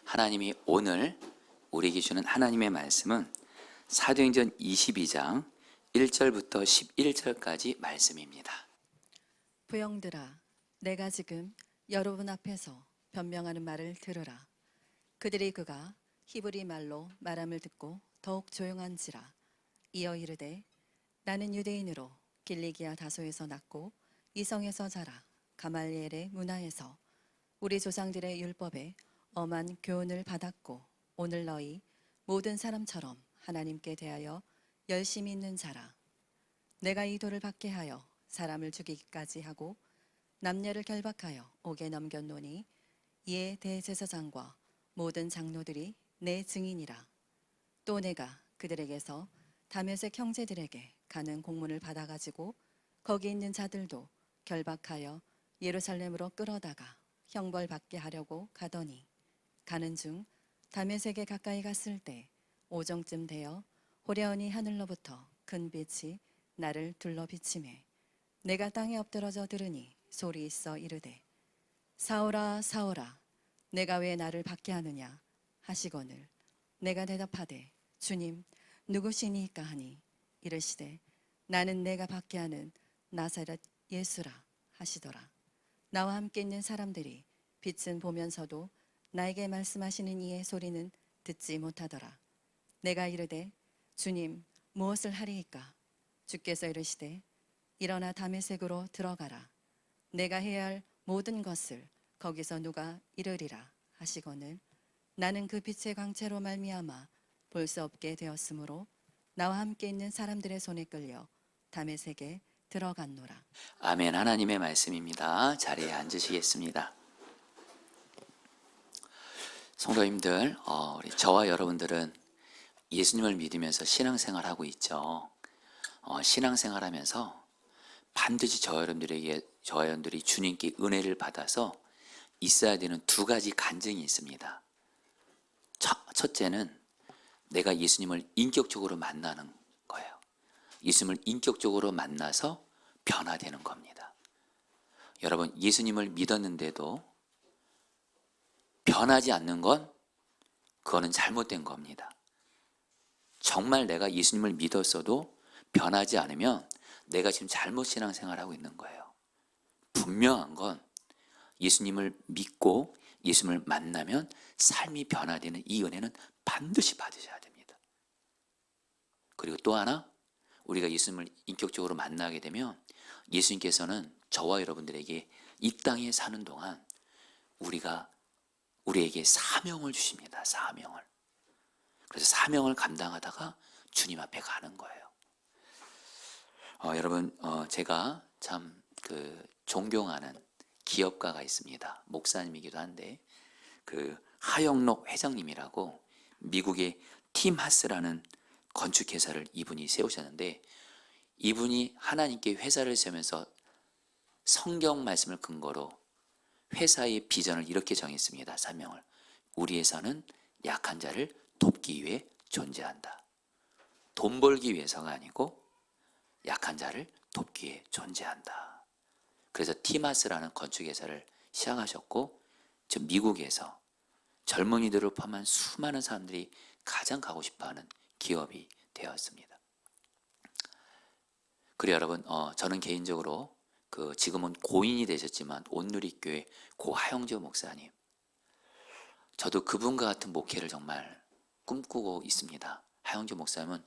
하나님이 오늘 우리에게 주는 하나님의 말씀은 사도행전 22장 1절부터 11절까지 말씀입니다. 부형들아, 내가 지금 여러분 앞에서 변명하는 말을 들으라. 그들이 그가 히브리 말로 말함을 듣고 더욱 조용한지라. 이어 이르되, 나는 유대인으로 길리기아 다소에서 났고 이성에서 자라 가말리엘의 문화에서 우리 조상들의 율법에 엄한 교훈을 받았고 오늘 너희 모든 사람처럼 하나님께 대하여 열심히 있는 자라. 내가 이 돌을 받게 하여 사람을 죽이기까지 하고 남녀를 결박하여 옥에 넘겼노니 이에 대제사장과 모든 장로들이 내 증인이라. 또 내가 그들에게서 다메섹 형제들에게 가는 공문을 받아가지고 거기 있는 자들도 결박하여 예루살렘으로 끌어다가 형벌 받게 하려고 가더니 가는 중 다메섹에 가까이 갔을 때 오정쯤 되어 호련히 하늘로부터 큰 빛이 나를 둘러 비치매 내가 땅에 엎드러져 들으니 소리 있어 이르되, 사오라 사오라, 내가 왜 나를 받게 하느냐 하시거늘 내가 대답하되, 주님 누구시니까 하니 이르시되, 나는 내가 받게 하는 나사렛 예수라 하시더라. 나와 함께 있는 사람들이 빛은 보면서도 나에게 말씀하시는 이의 소리는 듣지 못하더라. 내가 이르되, 주님 무엇을 하리이까? 주께서 이르시되, 일어나 다메섹으로 들어가라. 내가 해야 할 모든 것을 거기서 누가 이르리라 하시거늘 나는 그 빛의 광채로 말미암아 볼 수 없게 되었으므로 나와 함께 있는 사람들의 손에 끌려 다메섹에 들어갔노라. 아멘. 하나님의 말씀입니다. 자리에 앉으시겠습니다. 성도님들, 우리 저와 여러분들은 예수님을 믿으면서 신앙생활하고 있죠. 신앙생활하면서 반드시 저와 여러분들이 주님께 은혜를 받아서 있어야 되는 두 가지 간증이 있습니다. 첫째는 내가 예수님을 인격적으로 만나는 거예요. 예수님을 인격적으로 만나서 변화되는 겁니다. 여러분, 예수님을 믿었는데도 변하지 않는 건 그거는 잘못된 겁니다. 정말 내가 예수님을 믿었어도 변하지 않으면 내가 지금 잘못 신앙생활하고 있는 거예요. 분명한 건 예수님을 믿고 예수님을 만나면 삶이 변화되는 이 은혜는 반드시 받으셔야 됩니다. 그리고 또 하나, 우리가 예수님을 인격적으로 만나게 되면 예수님께서는 저와 여러분들에게 이 땅에 사는 동안 우리에게 사명을 주십니다. 사명을. 그래서 사명을 감당하다가 주님 앞에 가는 거예요. 여러분, 제가 참 존경하는 기업가가 있습니다. 목사님이기도 한데 하영록 회장님이라고 미국의 팀 하스라는 건축회사를 이분이 세우셨는데, 이분이 하나님께 회사를 세우면서 성경 말씀을 근거로 회사의 비전을 이렇게 정했습니다. 사명을. 우리 회사는 약한 자를 돕기 위해 존재한다. 돈 벌기 위해서가 아니고 약한 자를 돕기 위해 존재한다. 그래서 티마스라는 건축회사를 시작하셨고, 저 미국에서 젊은이들을 포함한 수많은 사람들이 가장 가고 싶어하는 기업이 되었습니다. 그리고 여러분, 저는 개인적으로 지금은 고인이 되셨지만 온누리교회 고하영조 목사님, 저도 그분과 같은 목회를 정말 꿈꾸고 있습니다. 하영조 목사님은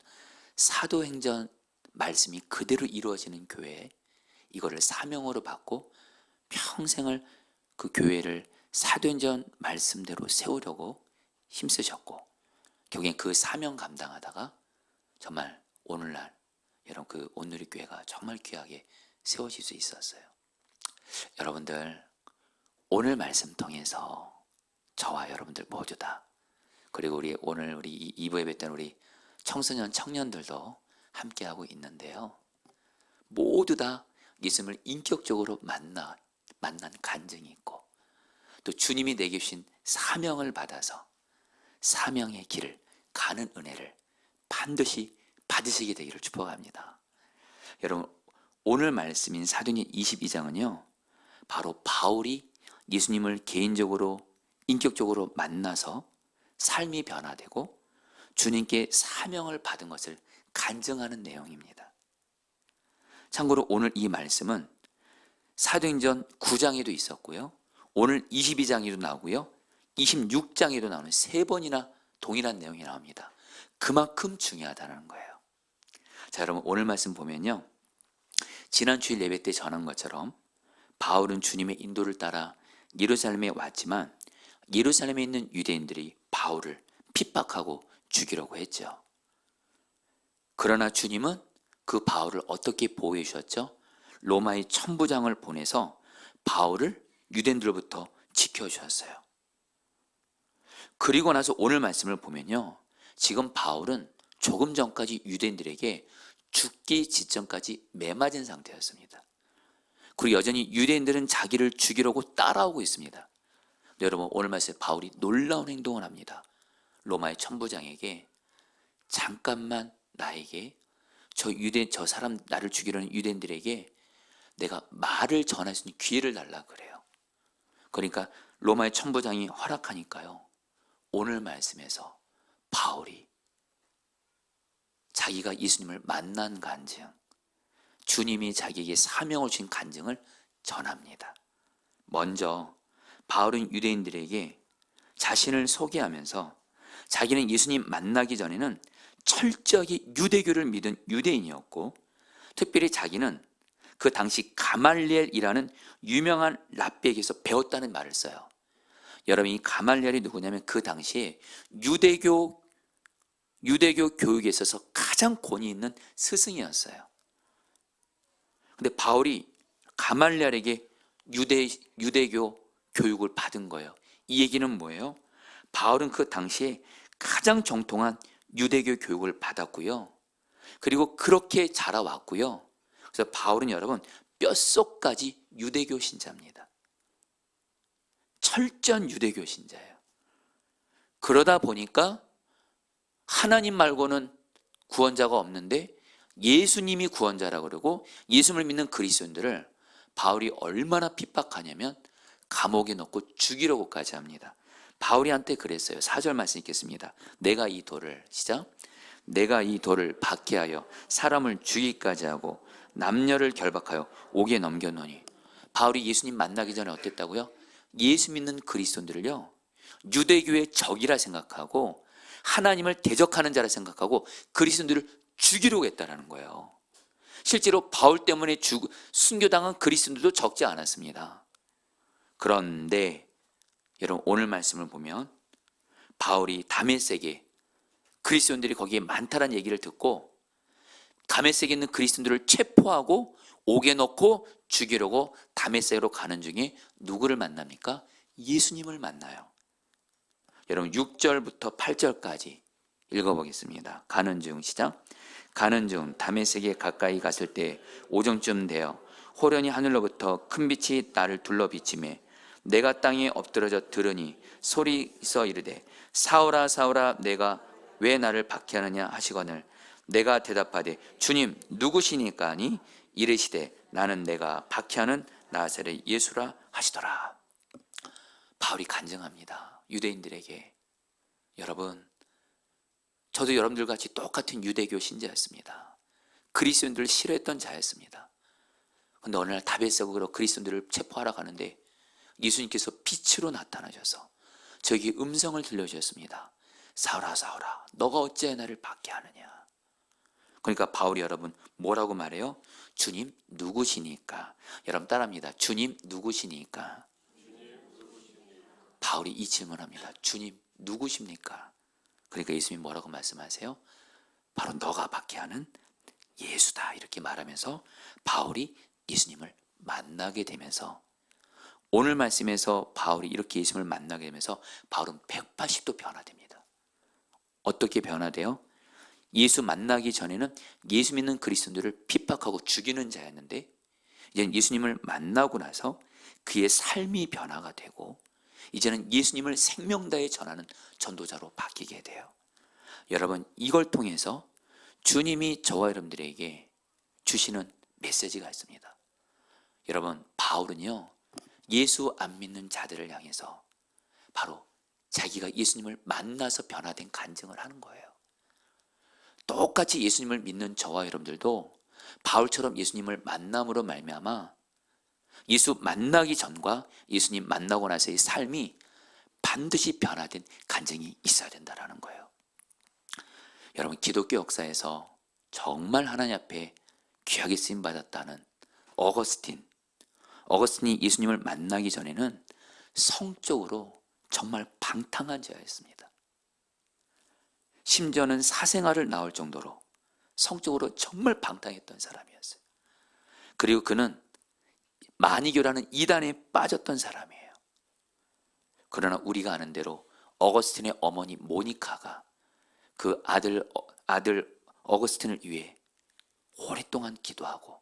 사도행전 말씀이 그대로 이루어지는 교회, 이거를 사명으로 받고 평생을 그 교회를 사도행전 말씀대로 세우려고 힘쓰셨고, 결국엔 그 사명 감당하다가 정말 오늘날 여러분 온누리교회가 정말 귀하게 세워질 수 있었어요. 여러분들, 오늘 말씀 통해서 저와 여러분들 모두 다, 그리고 오늘 우리 2부에 뵀던 우리 청소년 청년들도 함께하고 있는데요, 모두 다 예수님을 인격적으로 만난 간증이 있고, 또 주님이 내게 주신 사명을 받아서 사명의 길을 가는 은혜를 반드시 받으시게 되기를 축복합니다. 여러분, 오늘 말씀인 사도행전 22장은요 바로 바울이 예수님을 개인적으로 인격적으로 만나서 삶이 변화되고 주님께 사명을 받은 것을 간증하는 내용입니다. 참고로 오늘 이 말씀은 사도행전 9장에도 있었고요, 오늘 22장에도 나오고요, 26장에도 나오는 3번이나 동일한 내용이 나옵니다. 그만큼 중요하다는 거예요. 자, 여러분 오늘 말씀 보면요, 지난 주일 예배 때 전한 것처럼 바울은 주님의 인도를 따라 예루살렘에 왔지만 예루살렘에 있는 유대인들이 바울을 핍박하고 죽이려고 했죠. 그러나 주님은 그 바울을 어떻게 보호해 주셨죠? 로마의 천부장을 보내서 바울을 유대인들로부터 지켜주셨어요. 그리고 나서 오늘 말씀을 보면요, 지금 바울은 조금 전까지 유대인들에게 죽기 직전까지 매맞은 상태였습니다. 그리고 여전히 유대인들은 자기를 죽이려고 따라오고 있습니다. 근데 여러분 오늘 말씀에 바울이 놀라운 행동을 합니다. 로마의 천부장에게 잠깐만 나에게 저 사람 나를 죽이려는 유대인들에게 내가 말을 전할 수 있는 기회를 달라 그래요. 그러니까 로마의 천부장이 허락하니까요, 오늘 말씀에서 바울이 자기가 예수님을 만난 간증, 주님이 자기에게 사명을 주신 간증을 전합니다. 먼저 바울은 유대인들에게 자신을 소개하면서 자기는 예수님 만나기 전에는 철저하게 유대교를 믿은 유대인이었고, 특별히 자기는 그 당시 가말리엘이라는 유명한 랍비에게서 배웠다는 말을 써요. 여러분, 이 가말리엘이 누구냐면 그 당시에 유대교 교육에 있어서 가장 권위 있는 스승이었어요. 근데 바울이 가말리엘에게 유대교 교육을 받은 거예요. 이 얘기는 뭐예요? 바울은 그 당시에 가장 정통한 유대교 교육을 받았고요, 그리고 그렇게 자라왔고요. 그래서 바울은 여러분 뼛속까지 유대교 신자입니다. 철저한 유대교 신자예요. 그러다 보니까 하나님 말고는 구원자가 없는데 예수님이 구원자라고 그러고 예수님을 믿는 그리스도인들을 바울이 얼마나 핍박하냐면 감옥에 넣고 죽이려고까지 합니다. 바울이 한테 그랬어요. 4절 말씀 읽겠습니다. 내가 이 돌을, 시작, 내가 이 돌을 박해하여 사람을 죽이기까지 하고 남녀를 결박하여 옥에 넘겨놓으니, 바울이 예수님 만나기 전에 어땠다고요? 예수 믿는 그리스도인들을요, 유대교의 적이라 생각하고 하나님을 대적하는 자라 생각하고 그리스도인들을 죽이려고 했다라는 거예요. 실제로 바울 때문에 순교당한 그리스도인들도 적지 않았습니다. 그런데 여러분 오늘 말씀을 보면 바울이 다메섹에 그리스도인들이 거기에 많다는 얘기를 듣고 다메섹에 있는 그리스도인들을 체포하고 옥에 넣고 죽이려고 다메섹으로 가는 중에 누구를 만납니까? 예수님을 만나요. 여러분 6절부터 8절까지 읽어보겠습니다. 가는 중, 시작. 가는 중 다메섹에 가까이 갔을 때 오정쯤 되어 호련히 하늘로부터 큰 빛이 나를 둘러 비치매 내가 땅에 엎드러져 들으니 소리서 이르되 사울아 사울아 내가 왜 나를 박해하느냐 하시거늘 내가 대답하되 주님 누구시니까 하니 이르시되 나는 내가 박해하는 나사렛 예수라 하시더라. 바울이 간증합니다. 유대인들에게, 여러분 저도 여러분들 같이 똑같은 유대교 신자였습니다. 그리스도인들을 싫어했던 자였습니다. 그런데 어느 날 다메섹으로 그리스도인들을 체포하러 가는데 예수님께서 빛으로 나타나셔서 저에게 음성을 들려주셨습니다. 사울아 사울아 너가 어찌하여 나를 박해하느냐. 그러니까 바울이 여러분 뭐라고 말해요? 주님 누구시니까. 여러분 따라합니다. 주님 누구시니까. 바울이 이 질문합니다. 주님 누구십니까? 그러니까 예수님이 뭐라고 말씀하세요? 바로 너가 박해하는 예수다, 이렇게 말하면서 바울이 예수님을 만나게 되면서, 오늘 말씀에서 바울이 이렇게 예수님을 만나게 되면서 바울은 180도 변화됩니다. 어떻게 변화돼요? 예수 만나기 전에는 예수 믿는 그리스도인들을 핍박하고 죽이는 자였는데 이제는 예수님을 만나고 나서 그의 삶이 변화가 되고 이제는 예수님을 생명 다해 전하는 전도자로 바뀌게 돼요. 여러분 이걸 통해서 주님이 저와 여러분들에게 주시는 메시지가 있습니다. 여러분 바울은요 예수 안 믿는 자들을 향해서 바로 자기가 예수님을 만나서 변화된 간증을 하는 거예요. 똑같이 예수님을 믿는 저와 여러분들도 바울처럼 예수님을 만남으로 말미암아 예수 만나기 전과 예수님 만나고 나서의 삶이 반드시 변화된 간증이 있어야 된다는 거예요. 여러분, 기독교 역사에서 정말 하나님 앞에 귀하게 쓰임받았다는 어거스틴이 예수님을 만나기 전에는 성적으로 정말 방탕한 자였습니다. 심지어는 사생활을 낳을 정도로 성적으로 정말 방탕했던 사람이었어요. 그리고 그는 마니교라는 이단에 빠졌던 사람이에요. 그러나 우리가 아는 대로 어거스틴의 어머니 모니카가 그 아들 어거스틴을 위해 오랫동안 기도하고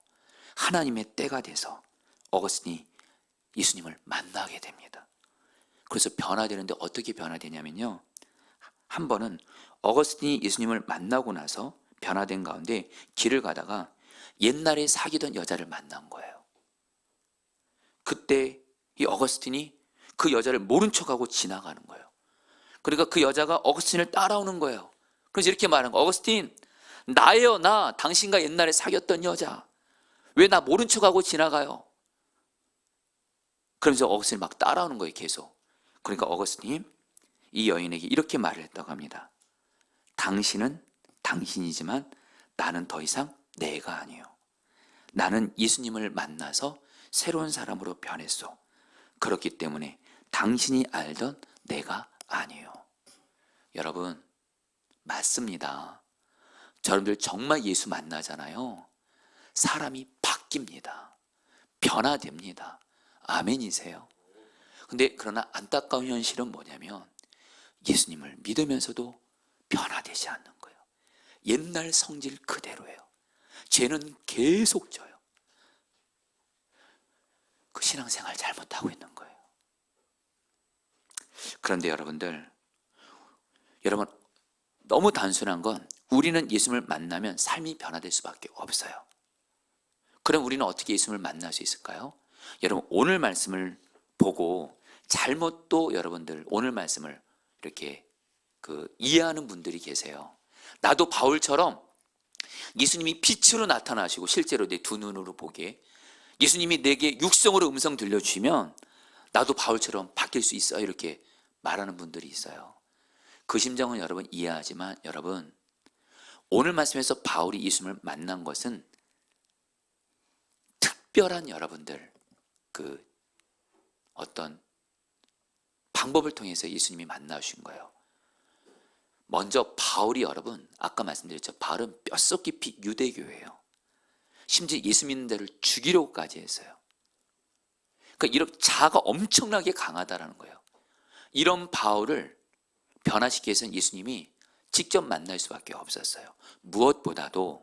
하나님의 때가 돼서 어거스틴이 예수님을 만나게 됩니다. 그래서 변화되는데 어떻게 변화되냐면요, 한 번은 어거스틴이 예수님을 만나고 나서 변화된 가운데 길을 가다가 옛날에 사귀던 여자를 만난 거예요. 그때 이 어거스틴이 그 여자를 모른 척하고 지나가는 거예요. 그러니까 그 여자가 어거스틴을 따라오는 거예요. 그래서 이렇게 말하는 거예요. 어거스틴, 나예요, 나. 당신과 옛날에 사귀었던 여자. 왜 나 모른 척하고 지나가요? 그러면서 어거스틴을 막 따라오는 거예요, 계속. 그러니까 어거스틴이 이 여인에게 이렇게 말을 했다고 합니다. 당신은 당신이지만 나는 더 이상 내가 아니에요. 나는 예수님을 만나서 새로운 사람으로 변했어. 그렇기 때문에 당신이 알던 내가 아니에요. 여러분, 맞습니다. 여러분들 정말 예수 만나잖아요. 사람이 바뀝니다. 변화됩니다. 아멘이세요. 근데 그러나 안타까운 현실은 뭐냐면 예수님을 믿으면서도 변화되지 않는 거예요. 옛날 성질 그대로예요. 죄는 계속 져요. 그 신앙생활 잘못하고 있는 거예요. 그런데 여러분 너무 단순한 건 우리는 예수님을 만나면 삶이 변화될 수밖에 없어요. 그럼 우리는 어떻게 예수님을 만날 수 있을까요? 여러분, 오늘 말씀을 보고 잘못 또 여러분들 오늘 말씀을 이렇게 이해하는 분들이 계세요. 나도 바울처럼 예수님이 빛으로 나타나시고 실제로 내 두 눈으로 보게 예수님이 내게 육성으로 음성 들려주시면 나도 바울처럼 바뀔 수 있어요, 이렇게 말하는 분들이 있어요. 그 심정은 여러분 이해하지만, 여러분, 오늘 말씀에서 바울이 예수님을 만난 것은 특별한 여러분들 어떤 방법을 통해서 예수님이 만나주신 거예요. 먼저 바울이, 여러분 아까 말씀드렸죠, 바울은 뼛속 깊이 유대교예요. 심지어 예수 믿는 데를 죽이려고까지 했어요. 그러니까 이런 자아가 엄청나게 강하다라는 거예요. 이런 바울을 변화시키기 위해서는 예수님이 직접 만날 수밖에 없었어요. 무엇보다도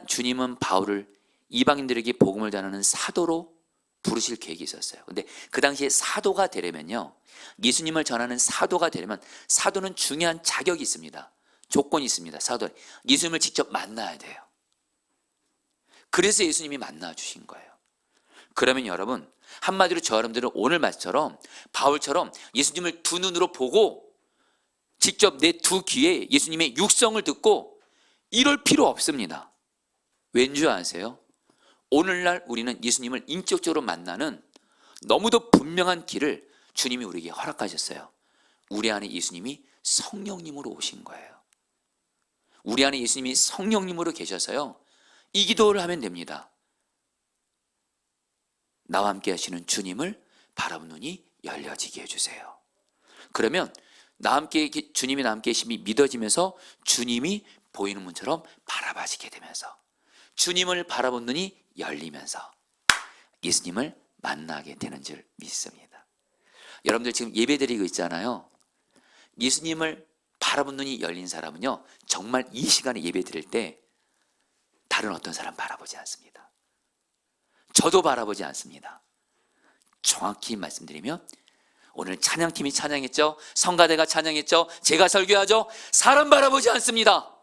주님은 바울을 이방인들에게 복음을 전하는 사도로 부르실 계획이 있었어요. 근데 그 당시에 사도가 되려면요, 예수님을 전하는 사도가 되려면 사도는 중요한 자격이 있습니다. 조건이 있습니다. 사도는 예수님을 직접 만나야 돼요. 그래서 예수님이 만나 주신 거예요. 그러면 여러분, 한마디로 저 여러분들은 오늘 말처럼 바울처럼 예수님을 두 눈으로 보고 직접 내 두 귀에 예수님의 육성을 듣고 이럴 필요 없습니다. 왠지 아세요? 오늘날 우리는 예수님을 인격적으로 만나는 너무도 분명한 길을 주님이 우리에게 허락하셨어요. 우리 안에 예수님이 성령님으로 오신 거예요. 우리 안에 예수님이 성령님으로 계셔서요, 이 기도를 하면 됩니다. 나와 함께 하시는 주님을 바라본 눈이 열려지게 해주세요. 그러면 주님이 나와 함께 계심이 믿어지면서 주님이 보이는 문처럼 바라봐지게 되면서 주님을 바라본 눈이 열리면서 예수님을 만나게 되는 줄 믿습니다. 여러분들 지금 예배드리고 있잖아요. 예수님을 바라본 눈이 열린 사람은요, 정말 이 시간에 예배드릴 때 다른 어떤 사람 바라보지 않습니다. 저도 바라보지 않습니다. 정확히 말씀드리면 오늘 찬양팀이 찬양했죠. 성가대가 찬양했죠. 제가 설교하죠. 사람 바라보지 않습니다.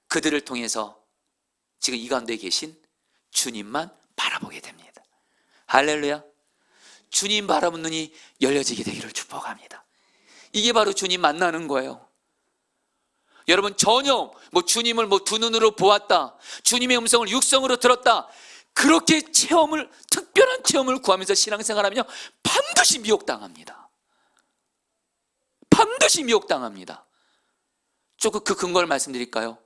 그들을 통해서 지금 이 가운데 계신 주님만 바라보게 됩니다. 할렐루야. 주님 바라보는 눈이 열려지게 되기를 축복합니다. 이게 바로 주님 만나는 거예요. 여러분, 전혀 주님을 두 눈으로 보았다, 주님의 음성을 육성으로 들었다, 그렇게 특별한 체험을 구하면서 신앙생활하면 반드시 미혹당합니다. 반드시 미혹당합니다. 조금 그 근거를 말씀드릴까요?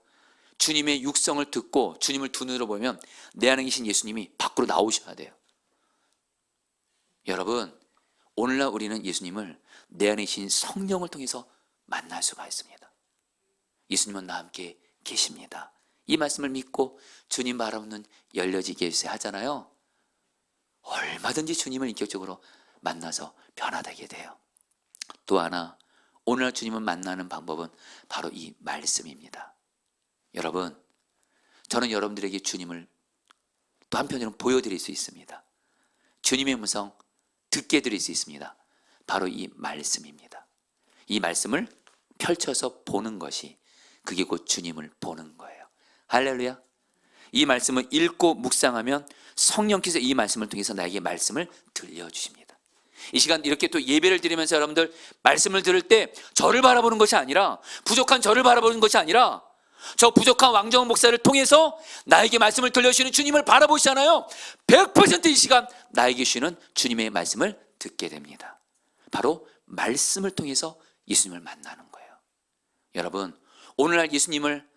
주님의 육성을 듣고 주님을 두 눈으로 보면 내 안에 계신 예수님이 밖으로 나오셔야 돼요. 여러분, 오늘날 우리는 예수님을 내 안에 계신 성령을 통해서 만날 수가 있습니다. 예수님은 나와 함께 계십니다. 이 말씀을 믿고 주님 바라보는 열려지게 해주세요 하잖아요. 얼마든지 주님을 인격적으로 만나서 변화되게 돼요. 또 하나, 오늘 주님을 만나는 방법은 바로 이 말씀입니다. 여러분, 저는 여러분들에게 주님을 또 한편으로는 보여드릴 수 있습니다. 주님의 음성 듣게 드릴 수 있습니다. 바로 이 말씀입니다. 이 말씀을 펼쳐서 보는 것이, 그게 곧 주님을 보는 거예요. 할렐루야. 이 말씀을 읽고 묵상하면 성령께서 이 말씀을 통해서 나에게 말씀을 들려주십니다. 이 시간 이렇게 또 예배를 드리면서 여러분들 말씀을 들을 때 저를 바라보는 것이 아니라, 부족한 저를 바라보는 것이 아니라, 저 부족한 왕정원 목사를 통해서 나에게 말씀을 들려주시는 주님을 바라보시잖아요. 100% 이 시간 나에게 주시는 주님의 말씀을 듣게 됩니다. 바로 말씀을 통해서 예수님을 만나는 거예요. 여러분, 오늘날 예수님을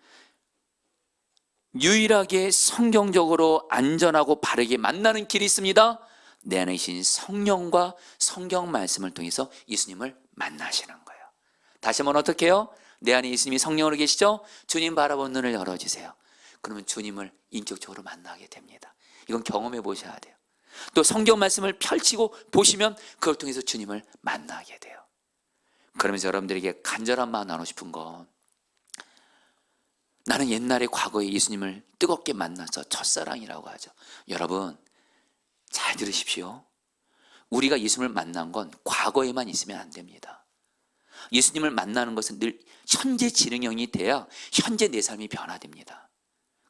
유일하게 성경적으로 안전하고 바르게 만나는 길이 있습니다. 내 안에 계신 성령과 성경 말씀을 통해서 예수님을 만나시는 거예요. 다시 한번 어떻게 해요? 내 안에 예수님이 성령으로 계시죠? 주님 바라보는 눈을 열어주세요. 그러면 주님을 인격적으로 만나게 됩니다. 이건 경험해 보셔야 돼요. 또 성경 말씀을 펼치고 보시면 그걸 통해서 주님을 만나게 돼요. 그러면서 여러분들에게 간절한 마음 나누고 싶은 건, 나는 옛날에 과거에 예수님을 뜨겁게 만나서 첫사랑이라고 하죠. 여러분, 잘 들으십시오. 우리가 예수님을 만난 건 과거에만 있으면 안 됩니다. 예수님을 만나는 것은 늘 현재 진행형이 돼야 현재 내 삶이 변화됩니다.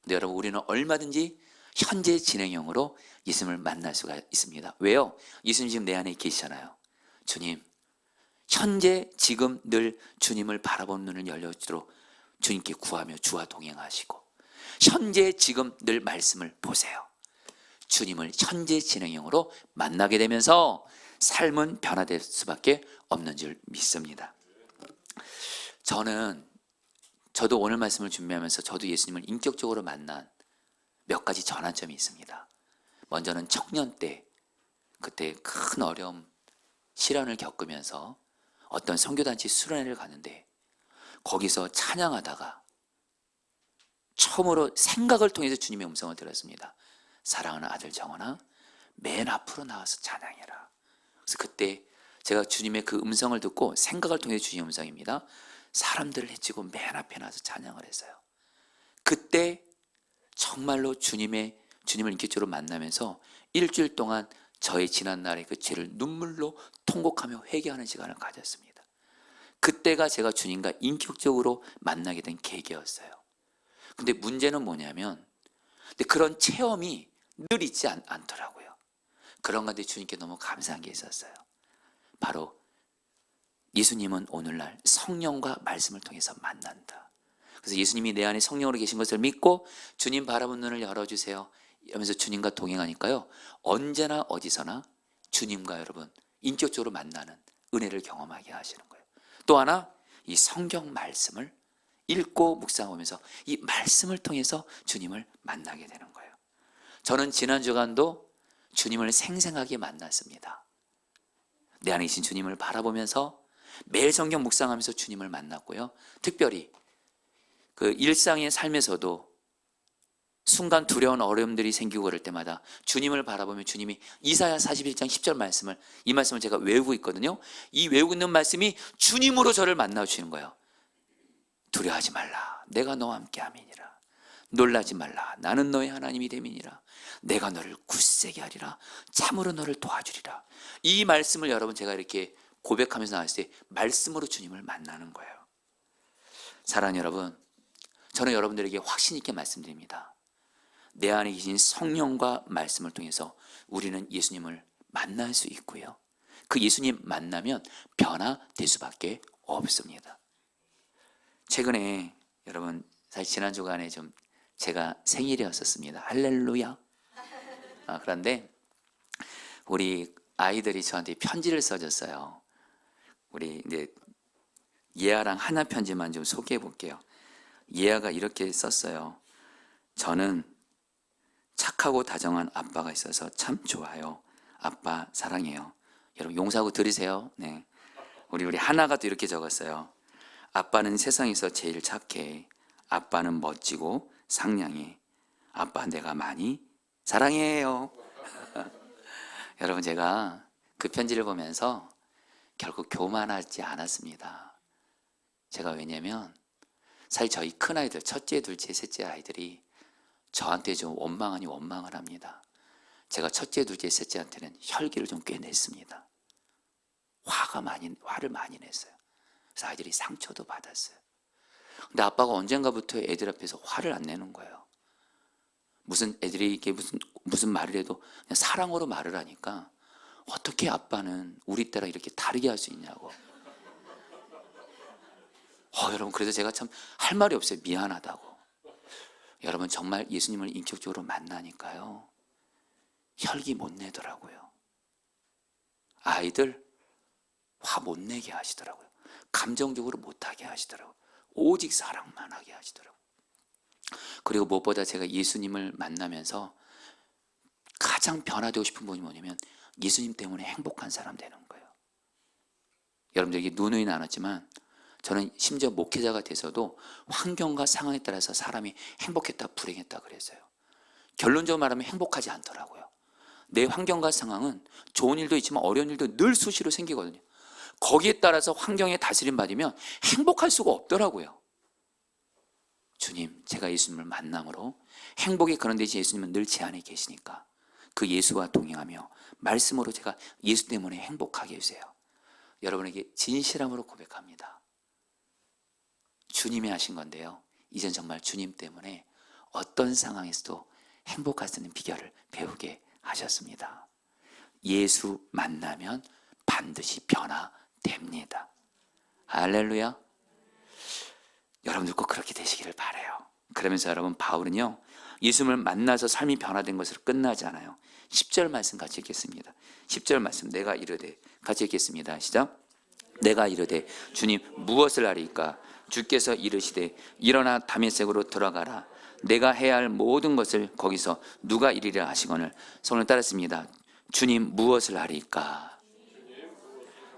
근데 여러분, 우리는 얼마든지 현재 진행형으로 예수님을 만날 수가 있습니다. 왜요? 예수님 지금 내 안에 계시잖아요. 주님, 현재 지금 늘 주님을 바라보는 눈을 열려주도록 주님께 구하며 주와 동행하시고, 현재 지금 늘 말씀을 보세요. 주님을 현재 진행형으로 만나게 되면서 삶은 변화될 수밖에 없는 줄 믿습니다. 저도 오늘 말씀을 준비하면서 저도 예수님을 인격적으로 만난 몇 가지 전환점이 있습니다. 먼저는 청년 때, 그때 큰 어려움, 시련을 겪으면서 어떤 선교단체 수련회를 가는데, 거기서 찬양하다가 처음으로 생각을 통해서 주님의 음성을 들었습니다. 사랑하는 아들 정원아, 맨 앞으로 나와서 찬양해라. 그래서 그때 제가 주님의 그 음성을 듣고 생각을 통해 주님의 음성입니다. 사람들을 해치고 맨 앞에 나와서 찬양을 했어요. 그때 정말로 주님을 인격적으로 만나면서 일주일 동안 저의 지난날의 그 죄를 눈물로 통곡하며 회개하는 시간을 가졌습니다. 그때가 제가 주님과 인격적으로 만나게 된 계기였어요. 근데 문제는 뭐냐면, 근데 그런 체험이 늘 있지 않더라고요. 그런 가운데 주님께 너무 감사한 게 있었어요. 바로 예수님은 오늘날 성령과 말씀을 통해서 만난다. 그래서 예수님이 내 안에 성령으로 계신 것을 믿고 주님 바라보는 눈을 열어주세요 이러면서 주님과 동행하니까요, 언제나 어디서나 주님과 여러분 인격적으로 만나는 은혜를 경험하게 하시는 거예요. 또 하나, 이 성경 말씀을 읽고 묵상하면서 이 말씀을 통해서 주님을 만나게 되는 거예요. 저는 지난 주간도 주님을 생생하게 만났습니다. 내 안에 계신 주님을 바라보면서 매일 성경 묵상하면서 주님을 만났고요, 특별히 그 일상의 삶에서도 순간 두려운 어려움들이 생기고 그럴 때마다 주님을 바라보면 주님이 이사야 41장 10절 말씀을, 이 말씀을 제가 외우고 있거든요. 이 외우고 있는 말씀이 주님으로 저를 만나주시는 거예요. 두려워하지 말라, 내가 너와 함께 함이니라. 놀라지 말라, 나는 너의 하나님이 됨이니라. 내가 너를 굳세게 하리라. 참으로 너를 도와주리라. 이 말씀을 여러분 제가 이렇게 고백하면서 나왔을 때 말씀으로 주님을 만나는 거예요. 사랑하는 여러분, 저는 여러분들에게 확신 있게 말씀드립니다. 내 안에 계신 성령과 말씀을 통해서 우리는 예수님을 만날 수 있고요. 그 예수님 만나면 변화될 수밖에 없습니다. 최근에 여러분 사실 지난 주간에 좀 제가 생일이었었습니다. 할렐루야. 그런데 우리 아이들이 저한테 편지를 써줬어요. 우리 이제 예아랑 하나 편지만 좀 소개해 볼게요. 예아가 이렇게 썼어요. 저는 착하고 다정한 아빠가 있어서 참 좋아요. 아빠 사랑해요. 여러분 용서하고 들으세요. 네. 우리 하나가 또 이렇게 적었어요. 아빠는 세상에서 제일 착해. 아빠는 멋지고 상냥해. 아빠 내가 많이 사랑해요. 여러분 제가 그 편지를 보면서 결국 교만하지 않았습니다. 제가 왜냐면 사실 저희 큰아이들 첫째, 둘째, 셋째 아이들이 저한테 좀 원망 아니 원망을 합니다. 제가 첫째, 둘째, 셋째한테는 혈기를 좀 꽤 냈습니다. 화를 많이 냈어요. 그래서 아이들이 상처도 받았어요. 근데 아빠가 언젠가부터 애들 앞에서 화를 안 내는 거예요. 무슨 애들이 이게 무슨 말을 해도 그냥 사랑으로 말을 하니까 어떻게 아빠는 우리 딸랑 이렇게 다르게 할 수 있냐고. 여러분 그래서 제가 참 할 말이 없어요. 미안하다고. 여러분 정말 예수님을 인격적으로 만나니까요. 혈기 못 내더라고요. 아이들 화 못 내게 하시더라고요. 감정적으로 못하게 하시더라고요. 오직 사랑만 하게 하시더라고요. 그리고 무엇보다 제가 예수님을 만나면서 가장 변화되고 싶은 분이 뭐냐면 예수님 때문에 행복한 사람 되는 거예요. 여러분들에게 누누이 나눴지만 저는 심지어 목회자가 돼서도 환경과 상황에 따라서 사람이 행복했다 불행했다 그랬어요. 결론적으로 말하면 행복하지 않더라고요. 내 환경과 상황은 좋은 일도 있지만 어려운 일도 늘 수시로 생기거든요. 거기에 따라서 환경에 다스림 받으면 행복할 수가 없더라고요. 주님, 제가 예수님을 만남으로 행복이 그런 데서 예수님은 늘 제 안에 계시니까 그 예수와 동행하며 말씀으로 제가 예수 때문에 행복하게 해주세요. 여러분에게 진실함으로 고백합니다. 주님이 하신 건데요. 이젠 정말 주님 때문에 어떤 상황에서도 행복할 수 있는 비결을 배우게 하셨습니다. 예수 만나면 반드시 변화됩니다. 할렐루야. 여러분들 꼭 그렇게 되시기를 바라요. 그러면서 여러분 바울은요 예수님을 만나서 삶이 변화된 것으로 끝나지 않아요. 10절 말씀 같이 읽겠습니다. 10절 말씀 내가 이르되 같이 읽겠습니다. 시작. 내가 이르되 주님 무엇을 하리까? 주께서 이르시되 일어나 다메섹으로 들어가라. 내가 해야 할 모든 것을 거기서 누가 이리라 하시거늘. 손을 따랐습니다. 주님 무엇을 하리까?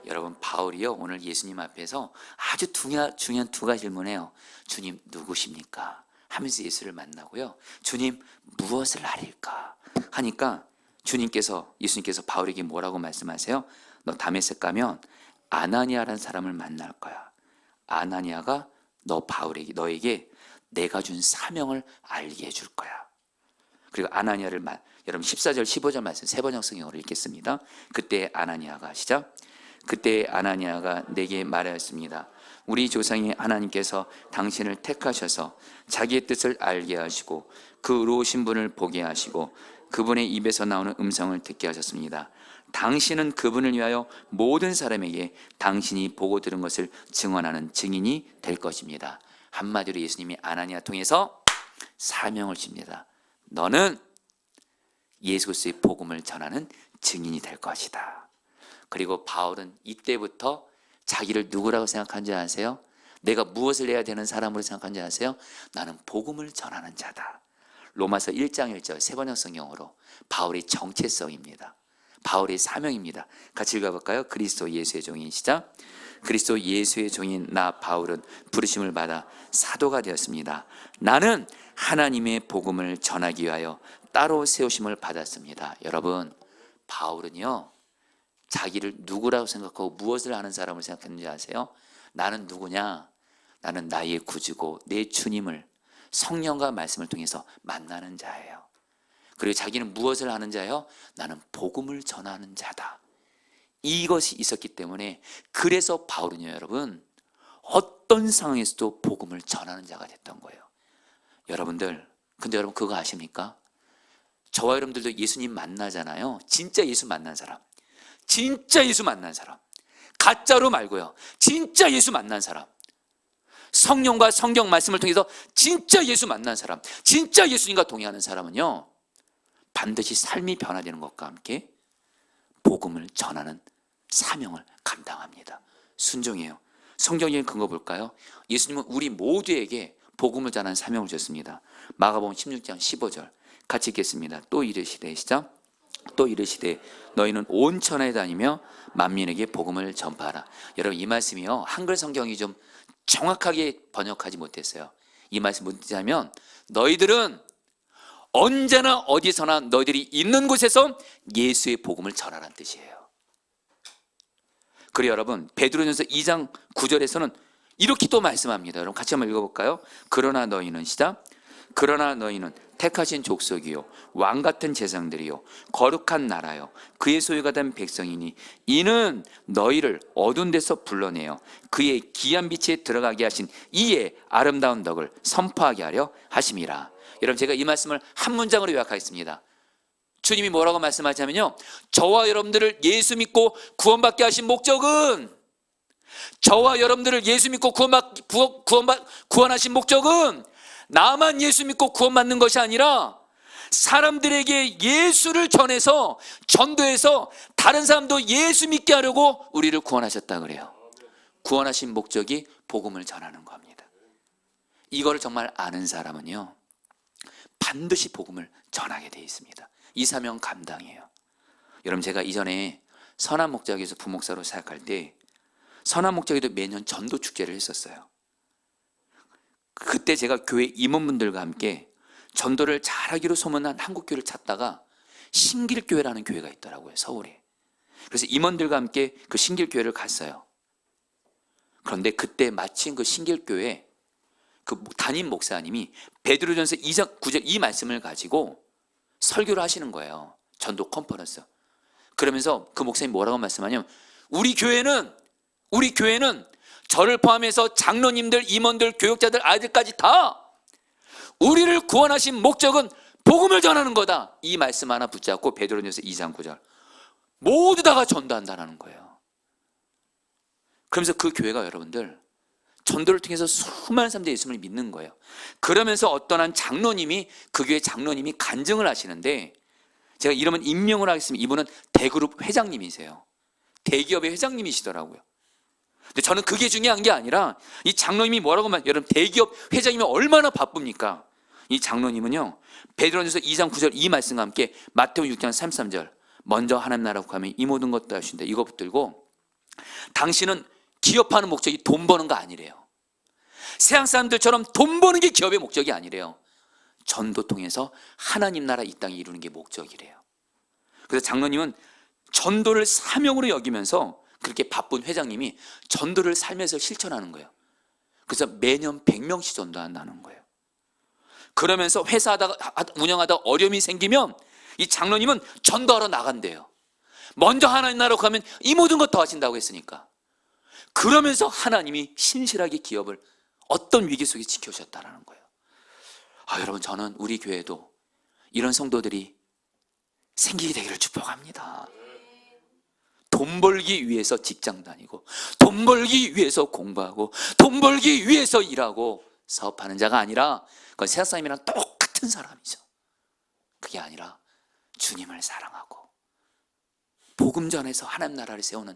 여러분 바울이요 오늘 예수님 앞에서 아주 중요한 두 가지 질문해요. 주님 누구십니까? 하면서 예수를 만나고요. 주님 무엇을 하릴까? 하니까 예수님께서 바울에게 뭐라고 말씀하세요? 너 다메섹 가면 아나니아라는 사람을 만날 거야. 아나니아가 너에게 내가 준 사명을 알게 해줄 거야. 그리고 아나니아를 여러분 14절 15절 말씀 세 번역 성경으로 읽겠습니다. 그때 아나니아가 시작. 그때 아나니아가 내게 말하였습니다. 우리 조상의 하나님께서 당신을 택하셔서 자기의 뜻을 알게 하시고 그 의로우신 분을 보게 하시고 그분의 입에서 나오는 음성을 듣게 하셨습니다. 당신은 그분을 위하여 모든 사람에게 당신이 보고 들은 것을 증언하는 증인이 될 것입니다. 한마디로 예수님이 아나니아 통해서 사명을 줍니다. 너는 예수 그리스도의 복음을 전하는 증인이 될 것이다. 그리고 바울은 이때부터 자기를 누구라고 생각한지 아세요? 내가 무엇을 해야 되는 사람으로 생각한지 아세요? 나는 복음을 전하는 자다. 로마서 1장 1절 세 번역 성경으로 바울의 정체성입니다. 바울의 사명입니다. 같이 읽어볼까요? 그리스도 예수의 종인 시작. 그리스도 예수의 종인 나 바울은 부르심을 받아 사도가 되었습니다. 나는 하나님의 복음을 전하기 위하여 따로 세우심을 받았습니다. 여러분 바울은요 자기를 누구라고 생각하고 무엇을 하는 사람을 생각했는지 아세요? 나는 누구냐? 나는 나의 구주고 내 주님을 성령과 말씀을 통해서 만나는 자예요. 그리고 자기는 무엇을 하는 자예요? 나는 복음을 전하는 자다. 이것이 있었기 때문에 그래서 바울은요 여러분 어떤 상황에서도 복음을 전하는 자가 됐던 거예요. 여러분들 근데 여러분 그거 아십니까? 저와 여러분들도 예수님 만나잖아요. 진짜 예수 만난 사람, 진짜 예수 만난 사람, 가짜로 말고요, 진짜 예수 만난 사람, 성령과 성경 말씀을 통해서 진짜 예수 만난 사람, 진짜 예수님과 동행하는 사람은요, 반드시 삶이 변화되는 것과 함께 복음을 전하는 사명을 감당합니다. 순종해요. 성경의 근거 볼까요? 예수님은 우리 모두에게 복음을 전하는 사명을 주셨습니다. 마가복음 16장 15절 같이 읽겠습니다. 또 이르시되, 시작. 또 이르시되 너희는 온 천하에 다니며 만민에게 복음을 전파하라. 여러분, 이 말씀이요, 한글 성경이 좀 정확하게 번역하지 못했어요. 이 말씀 뭐냐면, 너희들은 언제나 어디서나 너희들이 있는 곳에서 예수의 복음을 전하라는 뜻이에요. 그리고 여러분, 베드로전서 2장 9절에서는 이렇게 또 말씀합니다. 여러분 같이 한번 읽어볼까요? 그러나 너희는, 시작. 그러나 너희는 택하신 족속이요 왕같은 제사장들이요 거룩한 나라요 그의 소유가 된 백성이니 이는 너희를 어두운 데서 불러내어 그의 귀한 빛에 들어가게 하신 이의 아름다운 덕을 선포하게 하려 하심이라. 여러분, 제가 이 말씀을 한 문장으로 요약하겠습니다. 주님이 뭐라고 말씀하시냐면요, 저와 여러분들을 예수 믿고 구원받게 하신 목적은, 저와 여러분들을 예수 믿고 구원하신 목적은 나만 예수 믿고 구원받는 것이 아니라 사람들에게 예수를 전해서, 전도해서 다른 사람도 예수 믿게 하려고 우리를 구원하셨다 그래요. 구원하신 목적이 복음을 전하는 겁니다. 이걸 정말 아는 사람은요, 반드시 복음을 전하게 되어 있습니다. 이 사명 감당해요. 여러분, 제가 이전에 선한 목자에서 부목사로 사역할 때 선한 목자에도 매년 전도 축제를 했었어요. 그때 제가 교회 임원분들과 함께 전도를 잘하기로 소문난 한국교회를 찾다가 신길교회라는 교회가 있더라고요, 서울에. 그래서 임원들과 함께 그 신길교회를 갔어요. 그런데 그때 마침 그 신길교회 그 담임 목사님이 베드로전서 2장 9절 이 말씀을 가지고 설교를 하시는 거예요. 전도 컨퍼런스. 그러면서 그 목사님이 뭐라고 말씀하냐면, 우리 교회는 저를 포함해서 장로님들, 임원들, 교육자들, 아이들까지 다 우리를 구원하신 목적은 복음을 전하는 거다. 이 말씀 하나 붙잡고 베드로전서 2장 9절 모두 다가 전도한다는 거예요. 그러면서 그 교회가 여러분들 전도를 통해서 수많은 사람들이 예수님을 믿는 거예요. 그러면서 어떤 한 장로님이, 그 교회 장로님이 간증을 하시는데, 제가 이름은 임명을 하겠습니다. 이분은 대그룹 회장님이세요. 대기업의 회장님이시더라고요. 근데 저는 그게 중요한 게 아니라 이 장로님이 뭐라고 여러분, 대기업 회장이면 얼마나 바쁩니까? 이 장로님은요, 베드로전서 2장 9절 이 말씀과 함께 마태복음 6장 33절 먼저 하나님 나라로 가면 이 모든 것도 하신다, 이거 붙들고, 당신은 기업하는 목적이 돈 버는 거 아니래요. 세상 사람들처럼 돈 버는 게 기업의 목적이 아니래요. 전도 통해서 하나님 나라 이 땅에 이루는 게 목적이래요. 그래서 장로님은 전도를 사명으로 여기면서 그렇게 바쁜 회장님이 전도를 삶에서 실천하는 거예요. 그래서 매년 100명씩 전도한다는 거예요. 그러면서 회사 운영하다 어려움이 생기면 이 장로님은 전도하러 나간대요. 먼저 하나님 나라로 가면 이 모든 것 더 하신다고 했으니까. 그러면서 하나님이 신실하게 기업을 어떤 위기 속에 지켜주셨다는 거예요. 여러분, 저는 우리 교회도 이런 성도들이 생기게 되기를 축복합니다. 돈 벌기 위해서 직장 다니고, 돈 벌기 위해서 공부하고, 돈 벌기 위해서 일하고 사업하는 자가 아니라, 그건 세상 사람이랑 똑같은 사람이죠. 그게 아니라 주님을 사랑하고 복음 전해서 하나님 나라를 세우는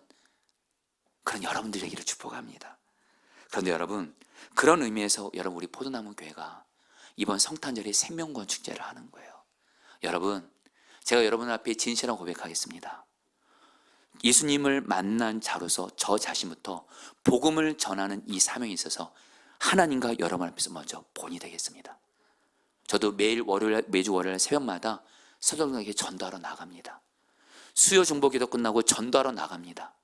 그런 여러분들 되기를 축복합니다. 그런데 여러분, 그런 의미에서 여러분, 우리 포도나무 교회가 이번 성탄절에 생명권 축제를 하는 거예요. 여러분, 제가 여러분 앞에 진실하고 고백하겠습니다. 예수님을 만난 자로서 저 자신부터 복음을 전하는 이 사명에 있어서 하나님과 여러분 앞에서 먼저 본이 되겠습니다. 저도 매주 월요일 새벽마다 서정동에게 전도하러 나갑니다. 수요 중보기도 끝나고 전도하러 나갑니다.